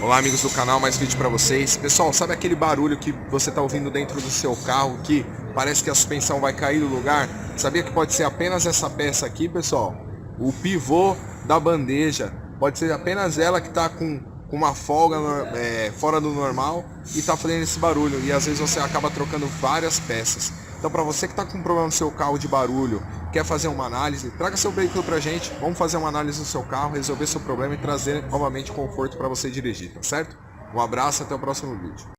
Olá amigos do canal, mais vídeo para vocês. Pessoal, sabe aquele barulho que você está ouvindo dentro do seu carro que parece que a suspensão vai cair do lugar? Sabia que pode ser apenas essa peça aqui, pessoal? O pivô da bandeja. Pode ser apenas ela que está com uma folga fora do normal e está fazendo esse barulho. E às vezes você acaba trocando várias peças. Então para você que está com problema no seu carro de barulho, quer fazer uma análise, traga seu veículo pra gente, vamos fazer uma análise do seu carro, resolver seu problema e trazer novamente conforto para você dirigir, tá certo? Um abraço, até o próximo vídeo.